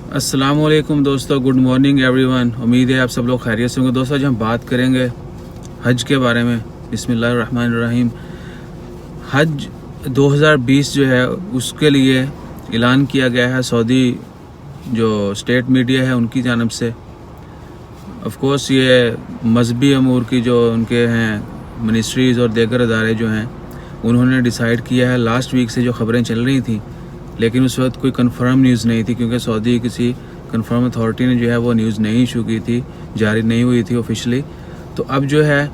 अस्सलाम वालेकुम दोस्तों, गुड मॉर्निंग एवरीवन। उम्मीद है आप सब लोग खैरियत से होंगे। दोस्तों आज हम बात करेंगे हज के बारे में। बिस्मिल्लाहिर्रहमानिर्रहीम। हज 2020 जो है उसके लिए ऐलान किया गया है सऊदी जो स्टेट मीडिया है उनकी जानब से। ऑफ कोर्स ये मजहबी अमूर की जो उनके हैं मिनिस्ट्रीज़ और दीगर अदारे जो हैं उन्होंने डिसाइड किया है। लास्ट वीक से जो खबरें चल रही थी लेकिन उस वक्त कोई कंफर्म न्यूज़ नहीं थी, क्योंकि सऊदी किसी कंफर्म अथॉरिटी ने जो है वो न्यूज़ नहीं इशू की थी, जारी नहीं हुई थी ऑफिशियली। तो अब जो है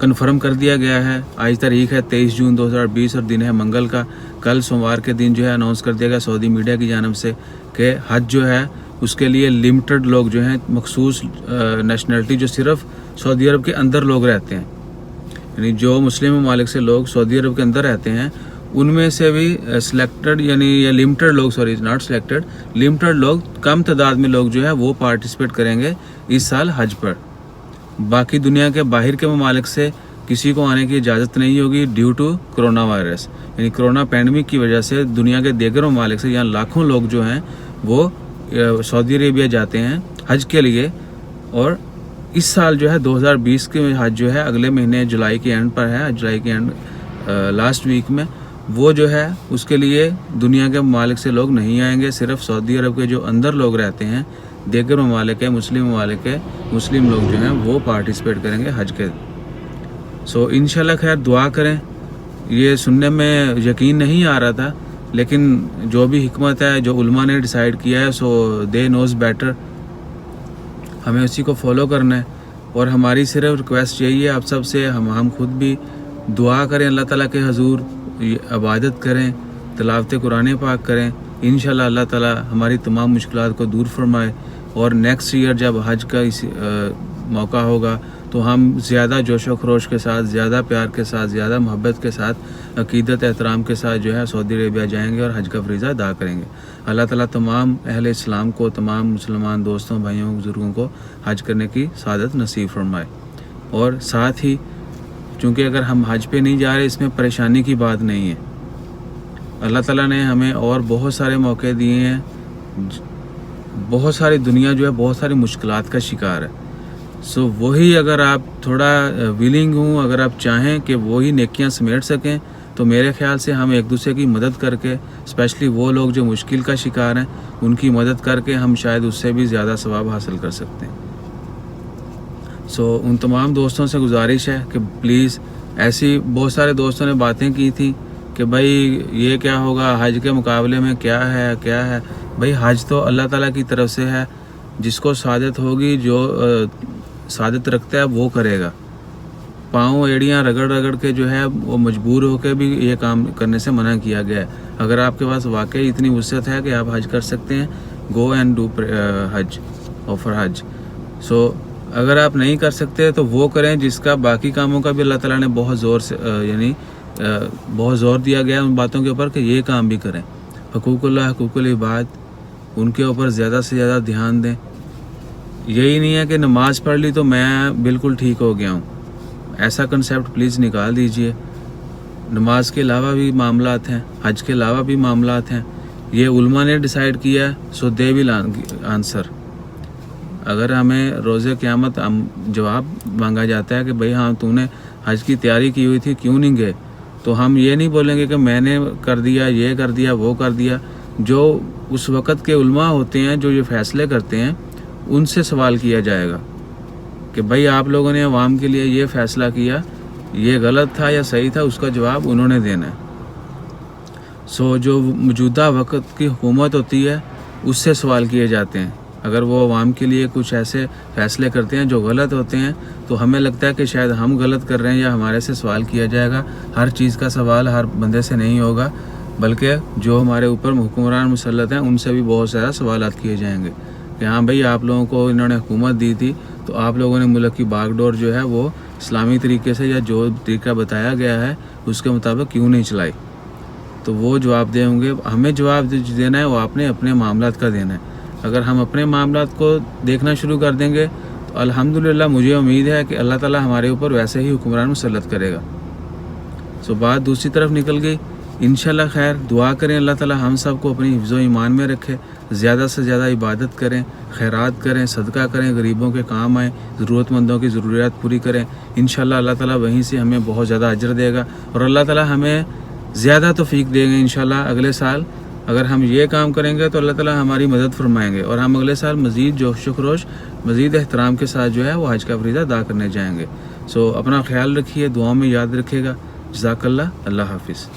कंफर्म कर दिया गया है। आज तारीख है 23 जून 2020 और दिन है मंगल का। कल सोमवार के दिन जो है अनाउंस कर दिया गया सऊदी मीडिया की जानब से कि हज जो है उसके लिए लिमिटेड लोग जो हैं, मखसूस नेशनलिटी जो सिर्फ सऊदी अरब के अंदर लोग रहते हैं, यानी जो मुस्लिम ममालिक से लोग सऊदी अरब के अंदर रहते हैं उनमें से भी सिलेक्टेड यानी या लिमिटेड लोग, सॉरी नॉट सिलेक्टेड, लिमिटेड लोग, कम तादाद में लोग जो है वो पार्टिसिपेट करेंगे इस साल हज पर। बाकी दुनिया के बाहर के ममालिक से किसी को आने की इजाज़त नहीं होगी ड्यू टू कोरोना वायरस, यानी कोरोना पैंडमिक की वजह से दुनिया के दीगर ममालिक से यहाँ लाखों लोग जो हैं वो सऊदी अरेबिया जाते हैं हज के लिए। और इस साल जो है 2020 के हज जो है अगले महीने जुलाई के एंड पर है, जुलाई के एंड लास्ट वीक में वो जो है उसके लिए दुनिया के ममालिक से लोग नहीं आएंगे। सिर्फ सऊदी अरब के जो अंदर लोग रहते हैं, दीगर ममालिक है, मुस्लिम ममालिक है, मुस्लिम लोग जो हैं वो पार्टिसिपेट करेंगे हज के। सो इंशाल्लाह खैर दुआ करें। ये सुनने में यकीन नहीं आ रहा था, लेकिन जो भी हिकमत है, जो उलमा ने डिसाइड किया है, सो दे नोज़ बेटर, हमें उसी को फॉलो करना है। और हमारी सिर्फ रिक्वेस्ट यही है आप सब से, हम खुद भी दुआ करें अल्लाह ताला के हजूर, इबादत करें, तिलावत कुरान पाक करें। इंशाल्लाह अल्लाह ताला हमारी तमाम मुश्किलात को दूर फरमाए। और नेक्स्ट ईयर जब हज का मौका होगा तो हम ज़्यादा जोश व खरोश के साथ, ज़्यादा प्यार के साथ, ज़्यादा मोहब्बत के साथ, अकीदत एहतराम के साथ जो है सऊदी अरेबिया जाएंगे और हज का फरीज़ा अदा करेंगे। अल्लाह ताला तमाम अहले इस्लाम को, तमाम मुसलमान दोस्तों, भाइयों, बुज़ुर्गों को हज करने की सादत नसीब फरमाए। और साथ ही चूँकि अगर हम हज पे नहीं जा रहे, इसमें परेशानी की बात नहीं है। अल्लाह ताला ने हमें और बहुत सारे मौके दिए हैं। बहुत सारी दुनिया जो है बहुत सारी मुश्किलात का शिकार है। सो वही अगर आप थोड़ा विलिंग हूँ, अगर आप चाहें कि वही नेकियां समेट सकें, तो मेरे ख्याल से हम एक दूसरे की मदद करके, स्पेशली वो लोग जो मुश्किल का शिकार हैं उनकी मदद करके हम शायद उससे भी ज़्यादा सवाब हासिल कर सकते हैं। सो उन तमाम दोस्तों से गुजारिश है कि प्लीज़, ऐसी बहुत सारे दोस्तों ने बातें की थी कि भाई ये क्या होगा, हज के मुकाबले में क्या है। भाई हज तो अल्लाह ताला की तरफ से है, जिसको सादत होगी, जो सादत रखता है वो करेगा। पाँव एड़ियाँ रगड़ के जो है वो मजबूर होकर भी ये काम करने से मना किया गया है। अगर आपके पास वाकई इतनी वुसअत है कि आप हज कर सकते हैं, गो एंड डू हज, ऑफर हज। सो अगर आप नहीं कर सकते तो वो करें जिसका बाकी कामों का भी अल्लाह ताला ने बहुत ज़ोर से यानी बहुत ज़ोर दिया गया उन बातों के ऊपर कि ये काम भी करें। हकूक़ुल्लाह, हकूक़ुल इबाद, उनके ऊपर ज़्यादा से ज़्यादा ध्यान दें। यही नहीं है कि नमाज़ पढ़ ली तो मैं बिल्कुल ठीक हो गया हूँ, ऐसा कंसेप्ट प्लीज़ निकाल दीजिए। नमाज के अलावा भी मामलात हैं, हज के अलावा भी मामलात हैं। ये उलमा ने डिसाइड किया है, सो दे विल आंसर। अगर हमें रोज़े क़यामत जवाब मांगा जाता है कि भाई हाँ तूने हज की तैयारी की हुई थी, क्यों नहीं गए, तो हम ये नहीं बोलेंगे कि मैंने कर दिया, ये कर दिया, वो कर दिया। जो उस वक़्त के उलमा होते हैं जो ये फ़ैसले करते हैं, उनसे सवाल किया जाएगा कि भाई आप लोगों ने अवाम के लिए ये फ़ैसला किया, ये गलत था या सही था, उसका जवाब उन्होंने देना है। सो जो मौजूदा वक़्त की हुकूमत होती है उससे सवाल किए जाते हैं। अगर वो अवाम के लिए कुछ ऐसे फ़ैसले करते हैं जो गलत होते हैं, तो हमें लगता है कि शायद हम गलत कर रहे हैं या हमारे से सवाल किया जाएगा। हर चीज़ का सवाल हर बंदे से नहीं होगा, बल्कि जो हमारे ऊपर हुक्मरान मुसल्लत हैं उनसे भी बहुत ज़्यादा सवालात किए जाएंगे कि हाँ भाई आप लोगों को इन्होंने हुकूमत दी थी, तो आप लोगों ने मुल्क की बागडोर जो है वो इस्लामी तरीके से या जो तरीका बताया गया है उसके मुताबिक क्यों नहीं चलाई। तो वो जवाब देंगे। हमें जवाब देना है वो आपने अपने मामलात का देना है। अगर हम अपने मामलात को देखना शुरू कर देंगे तो अल्हम्दुलिल्लाह मुझे उम्मीद है कि अल्लाह ताला हमारे ऊपर वैसे ही हुक्मरान मुसल्लत करेगा। सो बात दूसरी तरफ निकल गई انشاءاللہ خیر دعا کریں اللہ تعالی ہم سب کو اپنی حفظ و ایمان میں رکھے، زیادہ سے زیادہ عبادت کریں، خیرات کریں، صدقہ کریں، غریبوں کے کام آئیں، ضرورت مندوں کی ضروریات پوری کریں، انشاءاللہ اللہ تعالی وہیں سے ہمیں بہت زیادہ اجر دے گا، اور اللہ تعالی ہمیں زیادہ توفیق دیں گے انشاءاللہ اگلے سال اگر ہم یہ کام کریں گے تو اللہ تعالی ہماری مدد فرمائیں گے، اور ہم اگلے سال مزید جوش و خروش، مزید احترام کے ساتھ جو ہے وہ حج کا فریضہ ادا کرنے جائیں گے۔ اپنا خیال رکھیے، دعاؤں میں یاد رکھیے گا۔ جزاک اللہ، اللہ حافظ۔